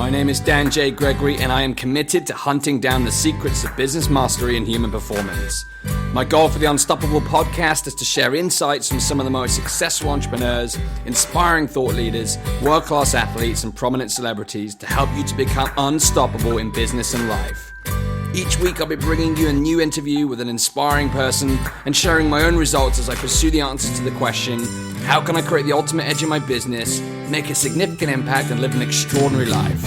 My name is J Gregory, and I am committed to hunting down the secrets of business mastery and human performance. My goal for the Unstoppable podcast is to share insights from some of the most successful entrepreneurs, inspiring thought leaders, world-class athletes, and prominent celebrities to help you to become unstoppable in business and life. Each week I'll be bringing you a new interview with an inspiring person and sharing my own results as I pursue the answers to the question, how can I create the ultimate edge in my business, make a significant impact, and live an extraordinary life?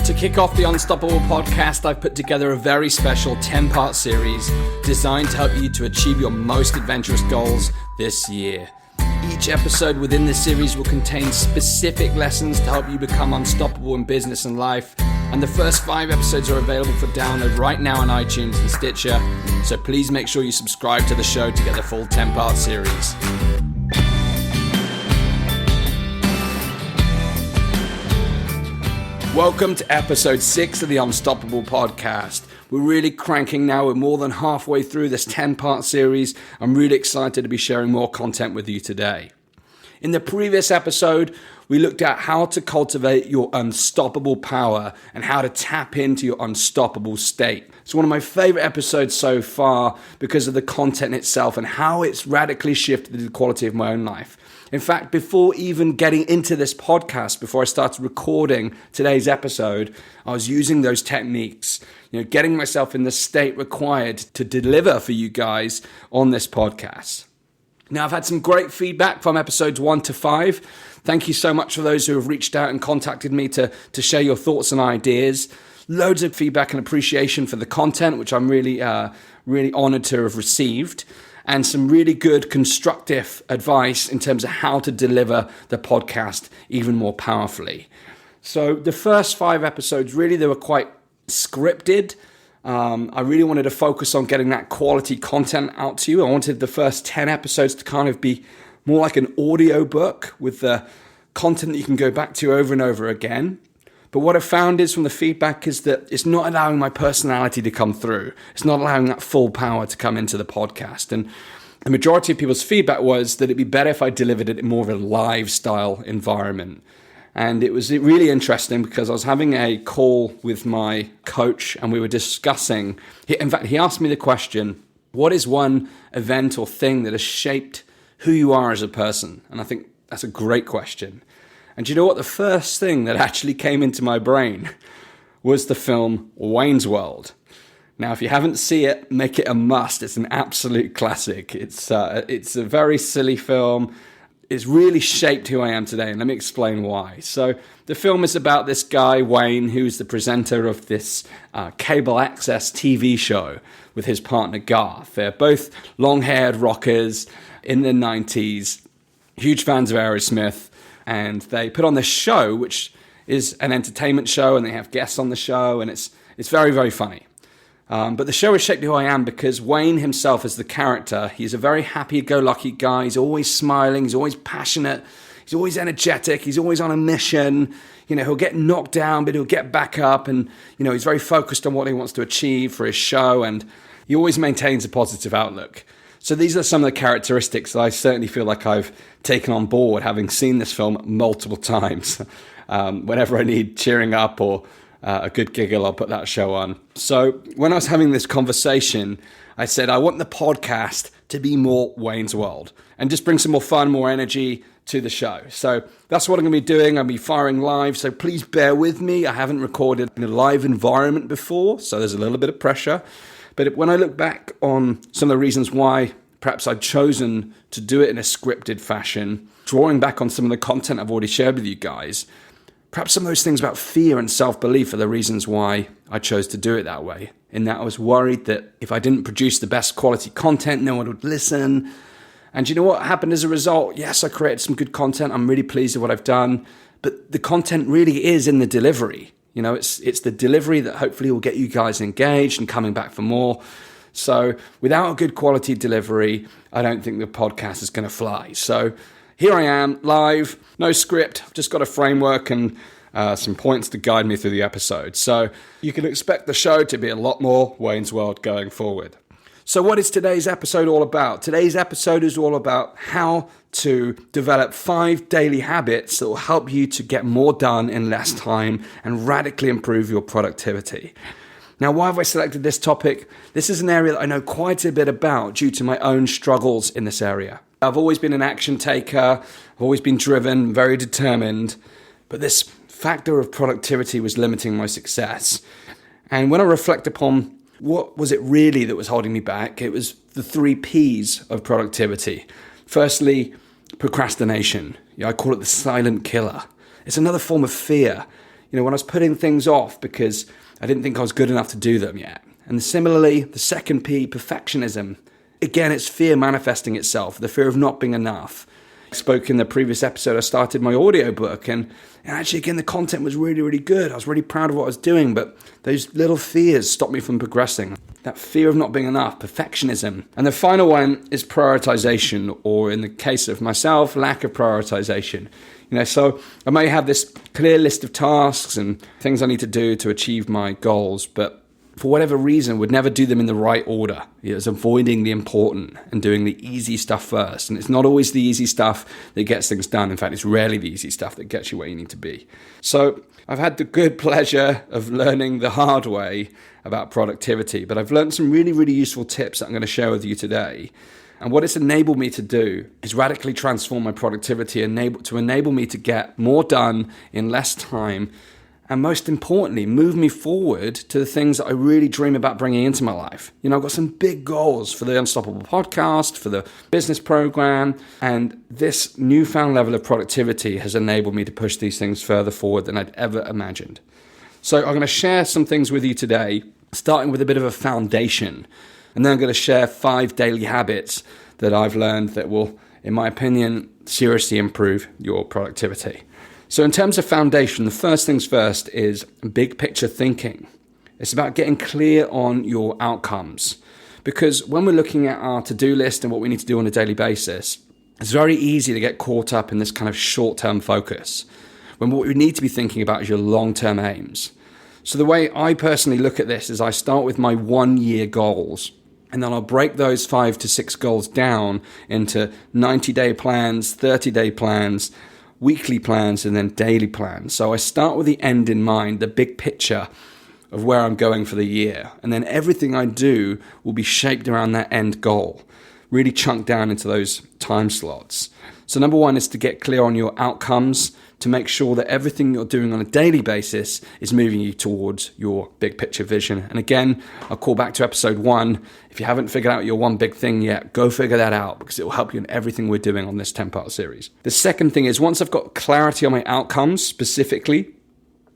To kick off the Unstoppable podcast, I've put together a very special 10-part series designed to help you to achieve your most adventurous goals this year. Each episode within this series will contain specific lessons to help you become unstoppable in business and life. And the first 5 episodes are available for download right now on iTunes and Stitcher. So please make sure you subscribe to the show to get the full 10-part series. Welcome to episode 6 of the Unstoppable podcast. We're really cranking now. We're more than halfway through this 10-part series. I'm really excited to be sharing more content with you today. In the previous episode, we looked at how to cultivate your unstoppable power and how to tap into your unstoppable state. It's one of my favorite episodes so far because of the content itself and how it's radically shifted the quality of my own life. In fact, before even getting into this podcast, before I started recording today's episode, I was using those techniques, getting myself in the state required to deliver for you guys on this podcast. Now, I've had some great feedback from episodes 1 to 5. Thank you so much for those who have reached out and contacted me to share your thoughts and ideas. Loads of feedback and appreciation for the content, which I'm really honored to have received. And some really good constructive advice in terms of how to deliver the podcast even more powerfully. So the first 5 episodes, really, they were quite scripted. I really wanted to focus on getting that quality content out to you. I wanted the first 10 episodes to kind of be more like an audio book with the content that you can go back to over and over again. But what I found is from the feedback is that it's not allowing my personality to come through. It's not allowing that full power to come into the podcast. And the majority of people's feedback was that it'd be better if I delivered it in more of a live style environment. And it was really interesting because I was having a call with my coach and we were discussing, in fact, he asked me the question, what is one event or thing that has shaped who you are as a person? And I think that's a great question. And do you know what? The first thing that actually came into my brain was the film Wayne's World. Now, if you haven't seen it, make it a must. It's an absolute classic. It's a very silly film. It's really shaped who I am today, and let me explain why. So the film is about this guy, Wayne, who's the presenter of this cable access TV show with his partner, Garth. They're both long-haired rockers in the 90s, huge fans of Aerosmith. And they put on this show, which is an entertainment show, and they have guests on the show, and it's very, very funny. But the show has shaped who I am because Wayne himself as the character, he's a very happy-go-lucky guy. He's always smiling. He's always passionate. He's always energetic. He's always on a mission. He'll get knocked down, but he'll get back up. And, he's very focused on what he wants to achieve for his show, and he always maintains a positive outlook. So these are some of the characteristics that I certainly feel like I've taken on board, having seen this film multiple times. Whenever I need cheering up or a good giggle, I'll put that show on. So when I was having this conversation, I said, I want the podcast to be more Wayne's World and just bring some more fun, more energy to the show. So that's what I'm going to be doing. I'll be firing live. So please bear with me. I haven't recorded in a live environment before, so there's a little bit of pressure. But when I look back on some of the reasons why perhaps I've chosen to do it in a scripted fashion, drawing back on some of the content I've already shared with you guys, perhaps some of those things about fear and self-belief are the reasons why I chose to do it that way. In that I was worried that if I didn't produce the best quality content, no one would listen. And you know what happened as a result? Yes, I created some good content. I'm really pleased with what I've done. But the content really is in the delivery. It's the delivery that hopefully will get you guys engaged and coming back for more. So without a good quality delivery, I don't think the podcast is going to fly. So here I am, live, no script. I've just got a framework and some points to guide me through the episode. So you can expect the show to be a lot more Wayne's World going forward. So what is today's episode all about? Today's episode is all about how to develop 5 daily habits that will help you to get more done in less time and radically improve your productivity. Now, why have I selected this topic? This is an area that I know quite a bit about due to my own struggles in this area. I've always been an action taker, I've always been driven, very determined, but this factor of productivity was limiting my success. And when I reflect upon what was it really that was holding me back, it was the 3 P's of productivity. Firstly, procrastination. I call it the silent killer. It's another form of fear. When I was putting things off because I didn't think I was good enough to do them yet. And similarly, the second P, perfectionism. Again, it's fear manifesting itself, the fear of not being enough. I spoke in the previous episode, I started my audiobook and actually, again, the content was really, really good. I was really proud of what I was doing, but those little fears stopped me from progressing. That fear of not being enough, perfectionism. And the final one is prioritization, or in the case of myself, lack of prioritization. So I may have this clear list of tasks and things I need to do to achieve my goals, but for whatever reason, would never do them in the right order. It's avoiding the important and doing the easy stuff first. And it's not always the easy stuff that gets things done. In fact, it's rarely the easy stuff that gets you where you need to be. So I've had the good pleasure of learning the hard way about productivity, but I've learned some really, really useful tips that I'm going to share with you today. And what it's enabled me to do is radically transform my productivity, to enable me to get more done in less time, and most importantly, move me forward to the things that I really dream about bringing into my life. I've got some big goals for the Unstoppable podcast, for the business program, and this newfound level of productivity has enabled me to push these things further forward than I'd ever imagined. So I'm going to share some things with you today, starting with a bit of a foundation, and then I'm going to share 5 daily habits that I've learned that will, in my opinion, seriously improve your productivity. So in terms of foundation, the first things first is big picture thinking. It's about getting clear on your outcomes. Because when we're looking at our to-do list and what we need to do on a daily basis, it's very easy to get caught up in this kind of short-term focus, when what we need to be thinking about is your long-term aims. So the way I personally look at this is I start with my 1-year goals, and then I'll break those 5 to 6 goals down into 90-day plans, 30-day plans, weekly plans, and then daily plans. So I start with the end in mind, the big picture of where I'm going for the year. And then everything I do will be shaped around that end goal, really chunked down into those time slots. So number 1 is to get clear on your outcomes, to make sure that everything you're doing on a daily basis is moving you towards your big picture vision. And again, I'll call back to episode 1. If you haven't figured out your one big thing yet, go figure that out, because it will help you in everything we're doing on this 10-part series. The second thing is, once I've got clarity on my outcomes specifically,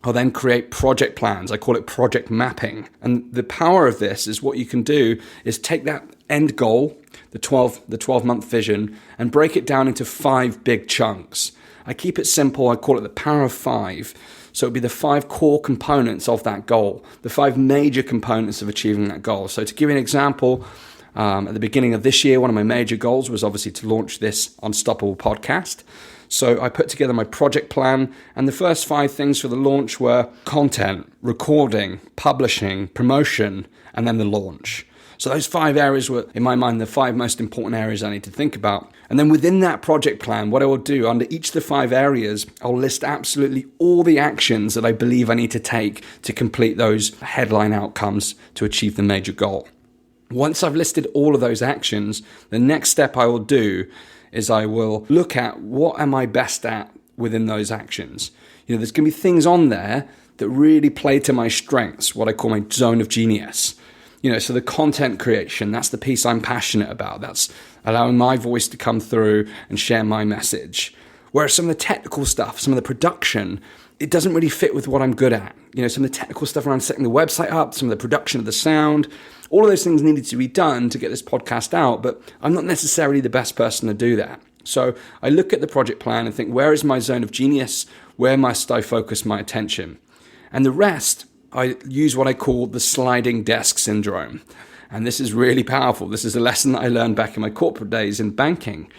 I'll then create project plans. I call it project mapping. And the power of this is, what you can do is take that end goal, the 12-month vision, and break it down into 5 big chunks. I keep it simple. I call it the power of 5. So it'd be the 5 core components of that goal, the 5 major components of achieving that goal. So to give you an example, at the beginning of this year, one of my major goals was obviously to launch this Unstoppable podcast. So I put together my project plan, and the first 5 things for the launch were content, recording, publishing, promotion, and then the launch. So those 5 areas were, in my mind, the 5 most important areas I need to think about. And then within that project plan, what I will do under each of the 5 areas, I'll list absolutely all the actions that I believe I need to take to complete those headline outcomes to achieve the major goal. Once I've listed all of those actions, the next step I will do is I will look at what am I best at within those actions. There's going to be things on there that really play to my strengths, what I call my zone of genius. So the content creation, that's the piece I'm passionate about. That's allowing my voice to come through and share my message. Whereas some of the technical stuff, some of the production, it doesn't really fit with what I'm good at. Some of the technical stuff around setting the website up, some of the production of the sound, all of those things needed to be done to get this podcast out, but I'm not necessarily the best person to do that. So I look at the project plan and think, where is my zone of genius? Where must I focus my attention? And the rest, I use what I call the sliding desk syndrome. And this is really powerful. This is a lesson that I learned back in my corporate days in banking.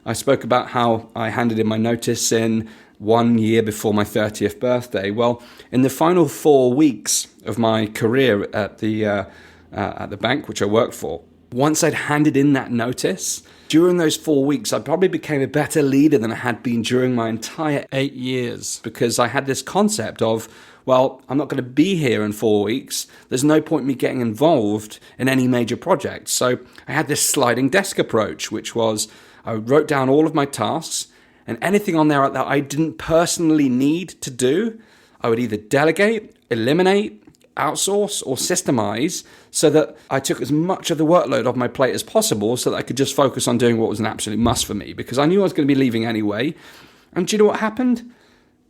I spoke about how I handed in my notice in 1 year before my 30th birthday. Well, in the final 4 weeks of my career at the bank which I worked for, once I'd handed in that notice, during those 4 weeks, I probably became a better leader than I had been during my entire 8 years, because I had this concept of, well, I'm not going to be here in 4 weeks. There's no point in me getting involved in any major projects. So I had this sliding desk approach, which was I wrote down all of my tasks, and anything on there that I didn't personally need to do, I would either delegate, eliminate, outsource, or systemize, so that I took as much of the workload off my plate as possible so that I could just focus on doing what was an absolute must for me, because I knew I was going to be leaving anyway. And do you know what happened?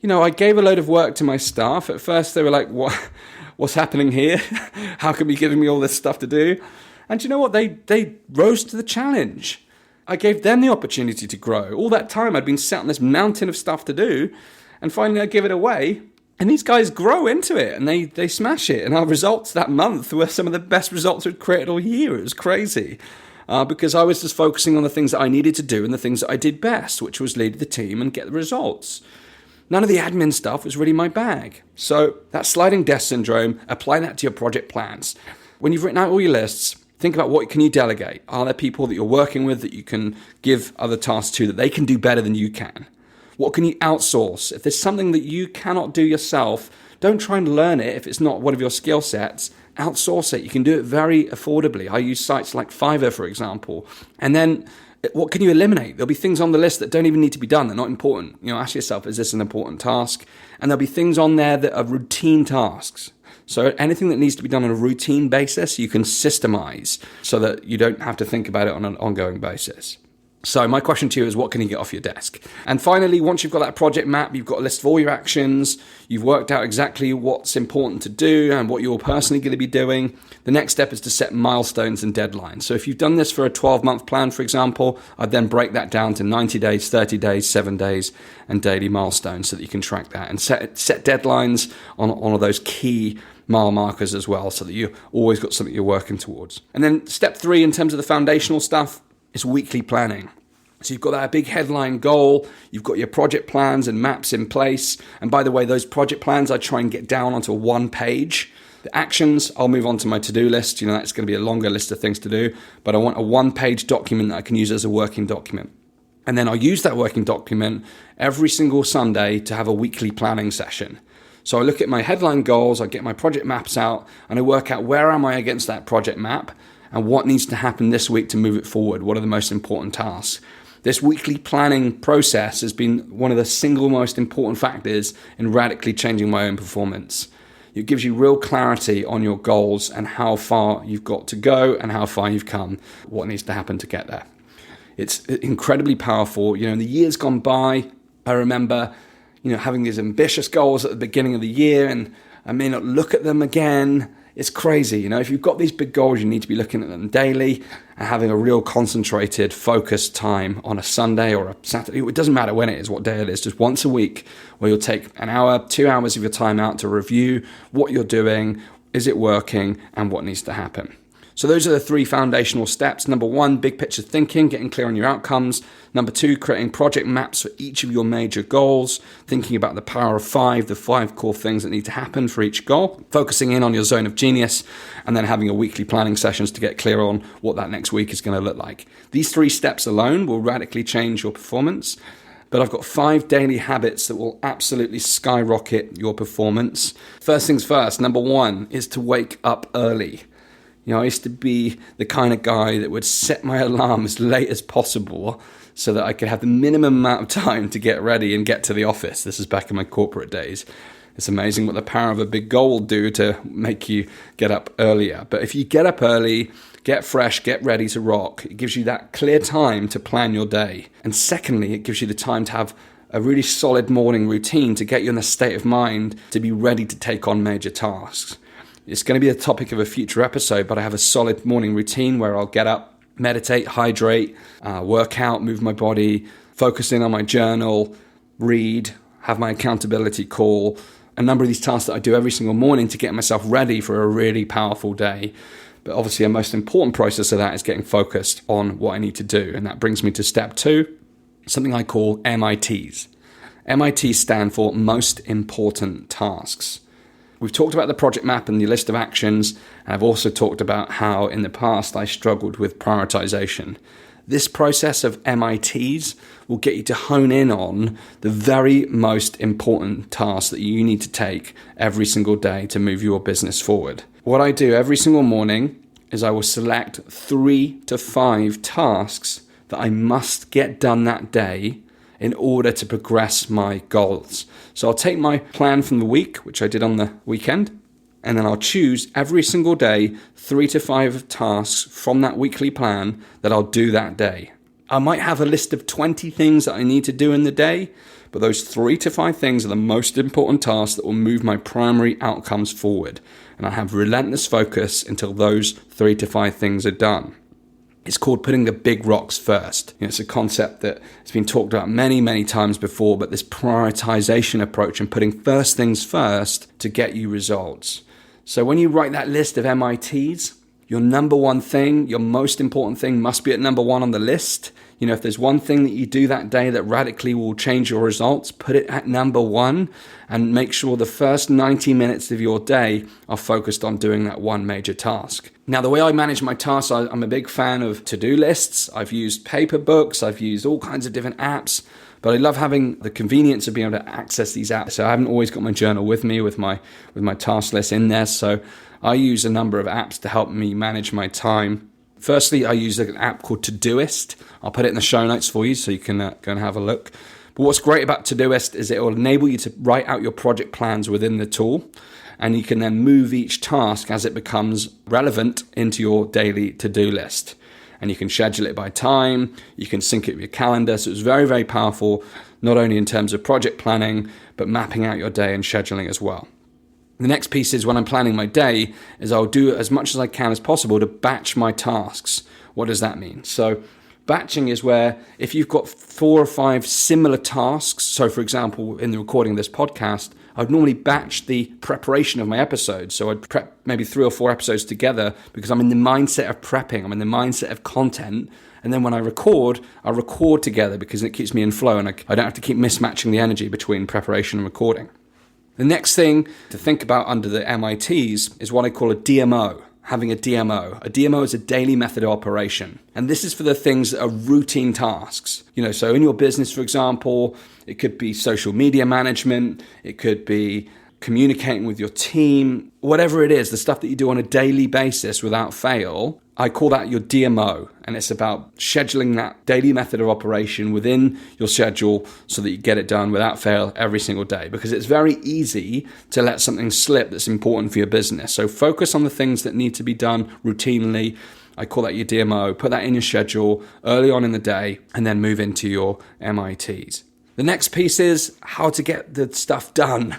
I gave a load of work to my staff. At first they were like, what's happening here? How come you're giving me all this stuff to do? And do you know what? They rose to the challenge. I gave them the opportunity to grow. All that time I'd been sat on this mountain of stuff to do, and finally I give it away. And these guys grow into it, and they smash it. And our results that month were some of the best results we'd created all year. It was crazy. Because I was just focusing on the things that I needed to do and the things that I did best, which was lead the team and get the results. None of the admin stuff was really my bag. So that sliding desk syndrome, apply that to your project plans. When you've written out all your lists, think about what can you delegate. Are there people that you're working with that you can give other tasks to that they can do better than you can? What can you outsource? If there's something that you cannot do yourself, don't try and learn it if it's not one of your skill sets. Outsource it. You can do it very affordably. I use sites like Fiverr, for example. And then what can you eliminate? There'll be things on the list that don't even need to be done. They're not important. Ask yourself, is this an important task? And there'll be things on there that are routine tasks. So anything that needs to be done on a routine basis, you can systemize so that you don't have to think about it on an ongoing basis. So my question to you is, what can you get off your desk? And finally, once you've got that project map, you've got a list of all your actions, you've worked out exactly what's important to do and what you're personally going to be doing, the next step is to set milestones and deadlines. So if you've done this for a 12-month plan, for example, I'd then break that down to 90 days, 30 days, 7 days, and daily milestones so that you can track that. And set deadlines on all of those key mile markers as well, so that you've always got something you're working towards. And then step 3, in terms of the foundational stuff, is weekly planning. So you've got that big headline goal, you've got your project plans and maps in place. And by the way, those project plans I try and get down onto one page. The actions, I'll move on to my to-do list. That's going to be a longer list of things to do, but I want a one-page document that I can use as a working document. And then I'll use that working document every single Sunday to have a weekly planning session. So I look at my headline goals, I get my project maps out, and I work out where am I against that project map and what needs to happen this week to move it forward. What are the most important tasks? This weekly planning process has been one of the single most important factors in radically changing my own performance. It gives you real clarity on your goals and how far you've got to go and how far you've come, what needs to happen to get there. It's incredibly powerful. In the years gone by, I remember, having these ambitious goals at the beginning of the year, and I may not look at them again. It's crazy. If you've got these big goals, you need to be looking at them daily and having a real concentrated, focused time on a Sunday or a Saturday. It doesn't matter when it is, what day it is, just once a week where you'll take an hour, 2 hours of your time out to review what you're doing, is it working, and what needs to happen. So those are the 3 foundational steps. Number 1, big picture thinking, getting clear on your outcomes. Number 2, creating project maps for each of your major goals, thinking about the power of 5, the 5 core things that need to happen for each goal, focusing in on your zone of genius, and then having a weekly planning sessions to get clear on what that next week is going to look like. These 3 steps alone will radically change your performance. But I've got 5 daily habits that will absolutely skyrocket your performance. First things first, number 1 is to wake up early. I used to be the kind of guy that would set my alarm as late as possible so that I could have the minimum amount of time to get ready and get to the office. This is back in my corporate days. It's amazing what the power of a big goal will do to make you get up earlier. But if you get up early, get fresh, get ready to rock, it gives you that clear time to plan your day. And secondly, it gives you the time to have a really solid morning routine to get you in a state of mind to be ready to take on major tasks. It's going to be the topic of a future episode, but I have a solid morning routine where I'll get up, meditate, hydrate, work out, move my body, focus in on my journal, read, have my accountability call, a number of these tasks that I do every single morning to get myself ready for a really powerful day. But obviously a most important process of that is getting focused on what I need to do. And that brings me to step 2, something I call MITs. MITs stand for most important tasks. We've talked about the project map and the list of actions, and I've also talked about how in the past I struggled with prioritization. This process of MITs will get you to hone in on the very most important tasks that you need to take every single day to move your business forward. What I do every single morning is I will select 3 to 5 tasks that I must get done that day in order to progress my goals. So I'll take my plan from the week, which I did on the weekend, and then I'll choose every single day 3 to 5 tasks from that weekly plan that I'll do that day. I might have a list of 20 things that I need to do in the day, but those 3 to 5 things are the most important tasks that will move my primary outcomes forward. And I have relentless focus until those 3 to 5 things are done. It's called putting the big rocks first. It's a concept that has been talked about many, many times before, but this prioritization approach and putting first things first to get you results. So when you write that list of MITs, your number one thing, your most important thing must be at number 1 on the list. If there's one thing that you do that day that radically will change your results, put it at number 1 and make sure the first 90 minutes of your day are focused on doing that one major task. Now, the way I manage my tasks, I'm a big fan of to-do lists. I've used paper books. I've used all kinds of different apps, but I love having the convenience of being able to access these apps. So I haven't always got my journal with me with my task list in there. So I use a number of apps to help me manage my time. Firstly, I use an app called Todoist. I'll put it in the show notes for you so you can go and have a look. But what's great about Todoist is it will enable you to write out your project plans within the tool, and you can then move each task as it becomes relevant into your daily to-do list. And you can schedule it by time, you can sync it with your calendar. So it's very, very powerful, not only in terms of project planning, but mapping out your day and scheduling as well. The next piece is when I'm planning my day is I'll do as much as I can as possible to batch my tasks. What does that mean? So batching is where if you've got 4 or 5 similar tasks, so for example, in the recording of this podcast, I'd normally batch the preparation of my episodes. So I'd prep maybe 3 or 4 episodes together because I'm in the mindset of prepping, I'm in the mindset of content. And then when I record together because it keeps me in flow and I don't have to keep mismatching the energy between preparation and recording. The next thing to think about under the MITs is what I call a DMO, having a DMO. A DMO is a daily method of operation. And this is for the things that are routine tasks. So in your business, for example, it could be social media management, it could be communicating with your team, whatever it is, the stuff that you do on a daily basis without fail, I call that your DMO. And it's about scheduling that daily method of operation within your schedule so that you get it done without fail every single day. Because it's very easy to let something slip that's important for your business. So focus on the things that need to be done routinely. I call that your DMO. Put that in your schedule early on in the day and then move into your MITs. The next piece is how to get the stuff done.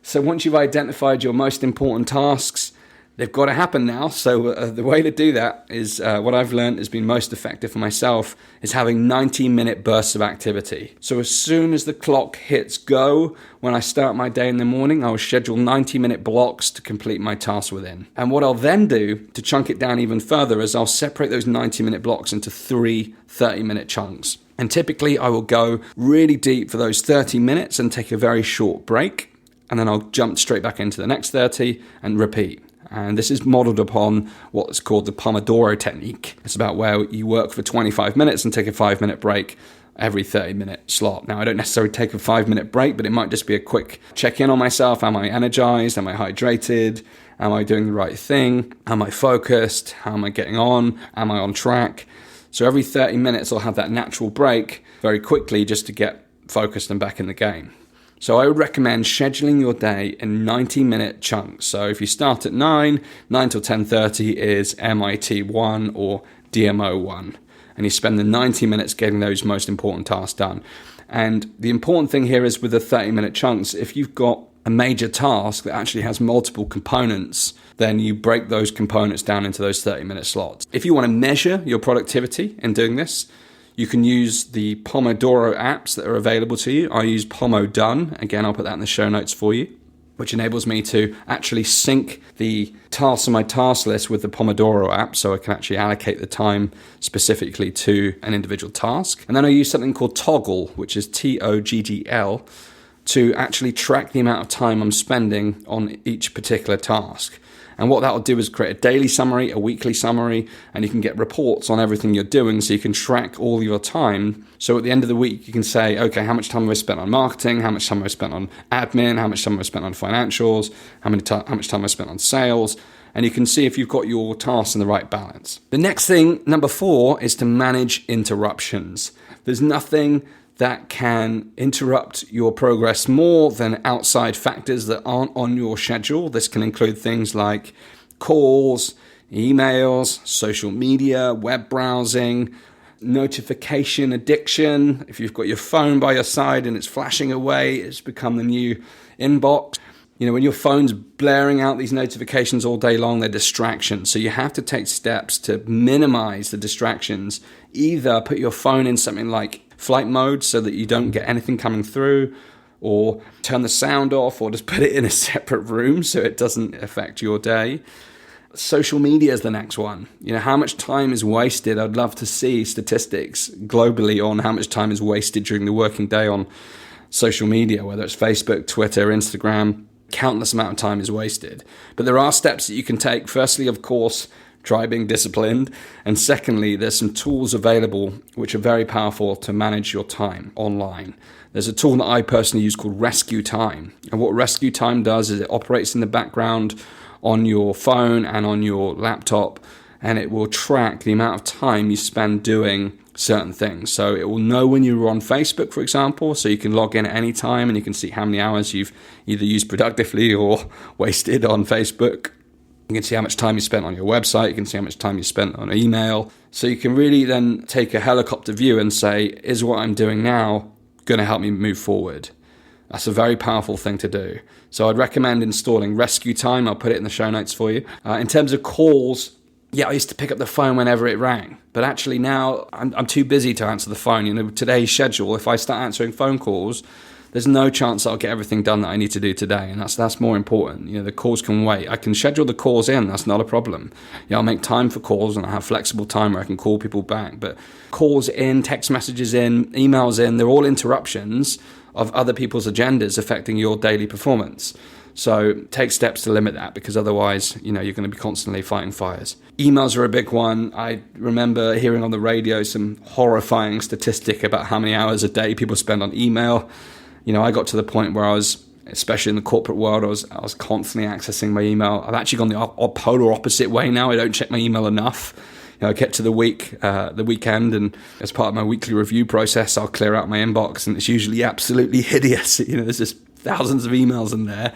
So once you've identified your most important tasks, they've got to happen now. So the way to do that is what I've learned has been most effective for myself is having 90-minute bursts of activity. So as soon as the clock hits go, when I start my day in the morning, I will schedule 90-minute blocks to complete my tasks within. And what I'll then do to chunk it down even further is I'll separate those 90-minute blocks into 3 30-minute chunks. And typically I will go really deep for those 30 minutes and take a very short break. And then I'll jump straight back into the next 30 and repeat. And this is modeled upon what's called the Pomodoro technique. It's about where you work for 25 minutes and take a 5-minute break every 30-minute slot. Now, I don't necessarily take a 5-minute break, but it might just be a quick check-in on myself. Am I energized? Am I hydrated? Am I doing the right thing? Am I focused? How am I getting on? Am I on track? So every 30 minutes, I'll have that natural break very quickly just to get focused and back in the game. So I would recommend scheduling your day in 90-minute chunks. So if you start at 9 till 10:30 is MIT 1 or DMO 1. And you spend the 90 minutes getting those most important tasks done. And the important thing here is with the 30-minute chunks, if you've got a major task that actually has multiple components, then you break those components down into those 30-minute slots. If you want to measure your productivity in doing this, you can use the Pomodoro apps that are available to you. I use Pomo Done. Again, I'll put that in the show notes for you, which enables me to actually sync the tasks on my task list with the Pomodoro app so I can actually allocate the time specifically to an individual task. And then I use something called Toggl, which is Toggl, to actually track the amount of time I'm spending on each particular task. And what that'll do is create a daily summary, a weekly summary, and you can get reports on everything you're doing so you can track all your time. So at the end of the week, you can say, okay, how much time have I spent on marketing? How much time have I spent on admin? How much time have I spent on financials? How much time have I spent on sales? And you can see if you've got your tasks in the right balance. The next thing, number 4, is to manage interruptions. There's nothing that can interrupt your progress more than outside factors that aren't on your schedule. This can include things like calls, emails, social media, web browsing, notification addiction. If you've got your phone by your side and it's flashing away, it's become the new inbox. You know, when your phone's blaring out these notifications all day long, they're distractions. So you have to take steps to minimize the distractions. Either put your phone in something like flight mode so that you don't get anything coming through, or turn the sound off, or just put it in a separate room so it doesn't affect your day. Social media is the next one. You know, how much time is wasted? I'd love to see statistics globally on how much time is wasted during the working day on social media, whether it's Facebook, Twitter, Instagram. Countless amount of time is wasted. But there are steps that you can take. Firstly, of course, try being disciplined. And secondly, there's some tools available which are very powerful to manage your time online. There's a tool that I personally use called Rescue Time. And what Rescue Time does is it operates in the background on your phone and on your laptop, and it will track the amount of time you spend doing certain things. So it will know when you're on Facebook, for example, so you can log in at any time and you can see how many hours you've either used productively or wasted on Facebook. You can see how much time you spent on your website. You can see how much time you spent on email. So you can really then take a helicopter view and say, is what I'm doing now going to help me move forward? That's a very powerful thing to do. So I'd recommend installing Rescue Time. I'll put it in the show notes for you. In terms of calls, I used to pick up the phone whenever it rang. But actually now I'm too busy to answer the phone. You know, today's schedule, if I start answering phone calls, there's no chance I'll get everything done that I need to do today. And that's more important. You know, the calls can wait. I can schedule the calls in. That's not a problem. I'll make time for calls and I have flexible time where I can call people back. But calls in, text messages in, emails in, they're all interruptions of other people's agendas affecting your daily performance. So take steps to limit that, because otherwise, you're going to be constantly fighting fires. Emails are a big one. I remember hearing on the radio some horrifying statistic about how many hours a day people spend on email. I got to the point where I was, especially in the corporate world, I was constantly accessing my email. I've actually gone the polar opposite way now. I don't check my email enough. I get to the weekend, and as part of my weekly review process, I'll clear out my inbox, and it's usually absolutely hideous. There's just thousands of emails in there,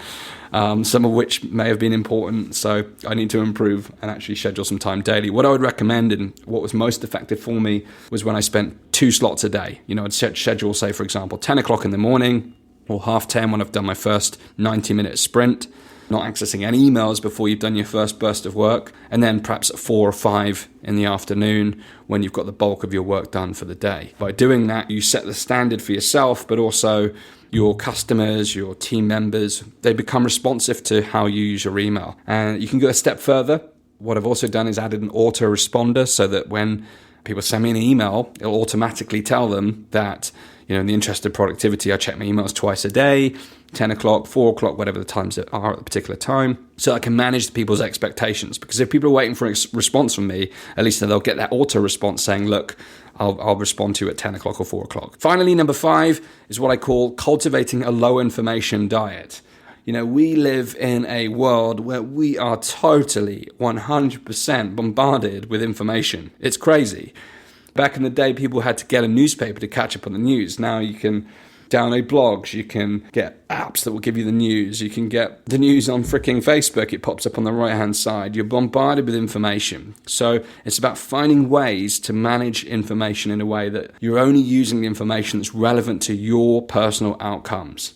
some of which may have been important. So I need to improve and actually schedule some time daily. What I would recommend, and what was most effective for me, was when I spent 2 slots a day. I'd schedule, say, for example, 10 o'clock in the morning or 10:30 when I've done my first 90-minute sprint, not accessing any emails before you've done your first burst of work, and then perhaps at 4 or 5 in the afternoon when you've got the bulk of your work done for the day. By doing that, you set the standard for yourself, but also your customers, your team members, they become responsive to how you use your email. And you can go a step further. What I've also done is added an autoresponder so that when people send me an email, it'll automatically tell them that, in the interest of productivity, I check my emails twice a day, 10 o'clock, 4 o'clock, whatever the times are at a particular time, so I can manage people's expectations. Because if people are waiting for a response from me, at least they'll get that auto response saying, look, I'll respond to you at 10 o'clock or 4 o'clock. Finally, number 5 is what I call cultivating a low information diet. We live in a world where we are totally 100% bombarded with information. It's crazy. Back in the day, people had to get a newspaper to catch up on the news. Now you can download blogs, you can get apps that will give you the news, you can get the news on freaking Facebook, it pops up on the right-hand side. You're bombarded with information. So it's about finding ways to manage information in a way that you're only using the information that's relevant to your personal outcomes.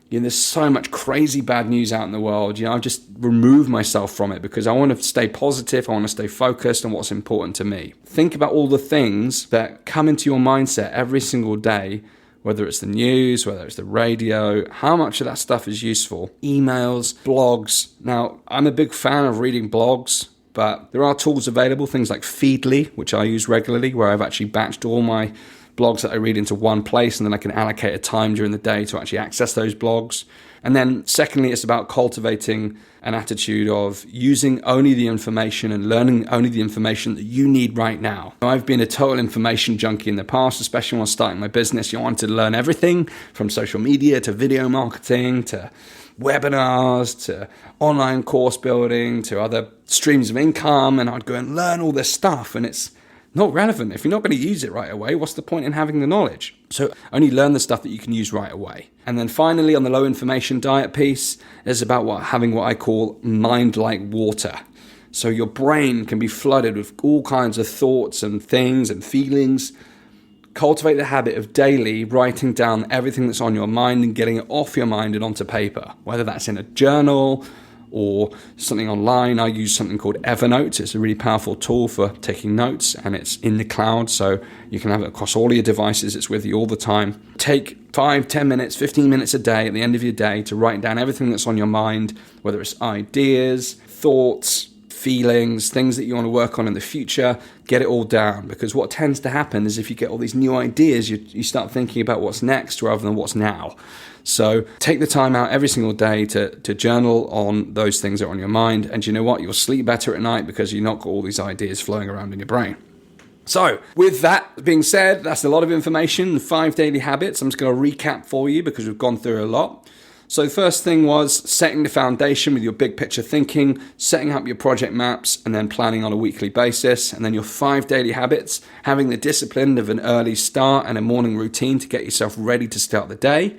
There's so much crazy bad news out in the world. I've just removed myself from it because I want to stay positive. I want to stay focused on what's important to me. Think about all the things that come into your mindset every single day, whether it's the news, whether it's the radio, how much of that stuff is useful. Emails, blogs. Now, I'm a big fan of reading blogs, but there are tools available, things like Feedly, which I use regularly, where I've actually batched all my blogs that I read into one place, and then I can allocate a time during the day to actually access those blogs. And then secondly, it's about cultivating an attitude of using only the information and learning only the information that you need right now. I've been a total information junkie in the past, especially when I was starting my business. I wanted to learn everything from social media to video marketing to webinars to online course building to other streams of income. And I'd go and learn all this stuff, and it's not relevant. If you're not going to use it right away, what's the point in having the knowledge? So only learn the stuff that you can use right away. And then finally, on the low information diet piece, is about having what I call mind like water. So your brain can be flooded with all kinds of thoughts and things and feelings. Cultivate the habit of daily writing down everything that's on your mind and getting it off your mind and onto paper, whether that's in a journal or something online. I use something called Evernote. It's a really powerful tool for taking notes, and it's in the cloud, so you can have it across all your devices. It's with you all the time. Take 5, 10 minutes, 15 minutes a day at the end of your day to write down everything that's on your mind, whether it's ideas, thoughts, feelings, things that you want to work on in the future. Get it all down, because what tends to happen is if you get all these new ideas, you start thinking about what's next rather than what's now. So take the time out every single day to journal on those things that are on your mind. And you know what? You'll sleep better at night because you've not got all these ideas flowing around in your brain. So with that being said, that's a lot of information, 5 daily habits. I'm just going to recap for you because we've gone through a lot. So the first thing was setting the foundation with your big picture thinking, setting up your project maps, and then planning on a weekly basis. And then your 5 daily habits, having the discipline of an early start and a morning routine to get yourself ready to start the day.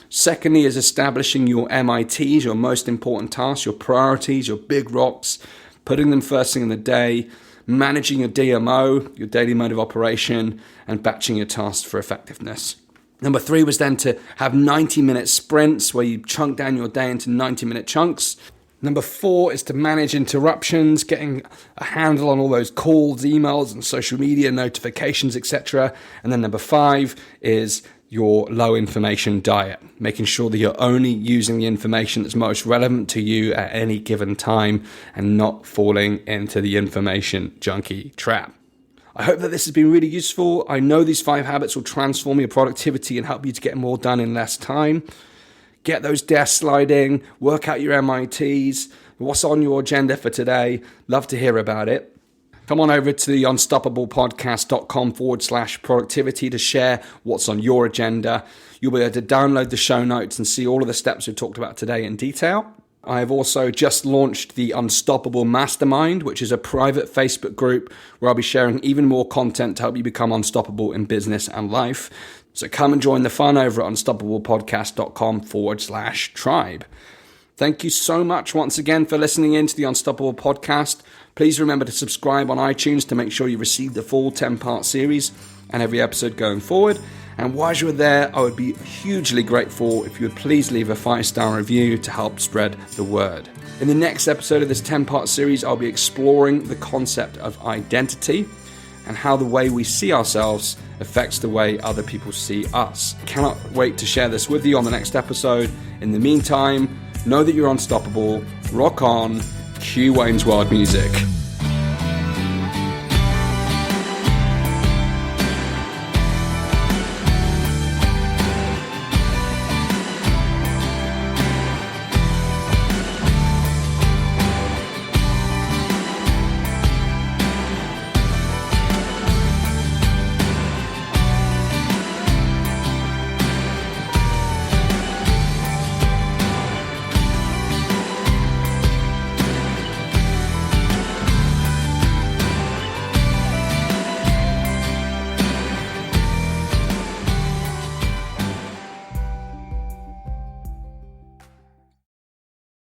Secondly is establishing your MITs, your most important tasks, your priorities, your big rocks, putting them first thing in the day, managing your DMO, your daily mode of operation, and batching your tasks for effectiveness. Number 3 was then to have 90-minute sprints where you chunk down your day into 90-minute chunks. Number 4 is to manage interruptions, getting a handle on all those calls, emails, and social media notifications, etc. And then number 5 is your low information diet, making sure that you're only using the information that's most relevant to you at any given time and not falling into the information junkie trap. I hope that this has been really useful. I know these 5 habits will transform your productivity and help you to get more done in less time. Get those desks sliding, work out your MITs, what's on your agenda for today. Love to hear about it. Come on over to the unstoppablepodcast.com/productivity to share what's on your agenda. You'll be able to download the show notes and see all of the steps we've talked about today in detail. I have also just launched the Unstoppable Mastermind, which is a private Facebook group where I'll be sharing even more content to help you become unstoppable in business and life. So come and join the fun over at unstoppablepodcast.com/tribe. Thank you so much once again for listening in to the Unstoppable Podcast. Please remember to subscribe on iTunes to make sure you receive the full 10-part series and every episode going forward. And while you're there, I would be hugely grateful if you would please leave a 5-star review to help spread the word. In the next episode of this 10-part series, I'll be exploring the concept of identity and how the way we see ourselves affects the way other people see us. Cannot wait to share this with you on the next episode. In the meantime, know that you're unstoppable. Rock on. Cue Wayne's World music.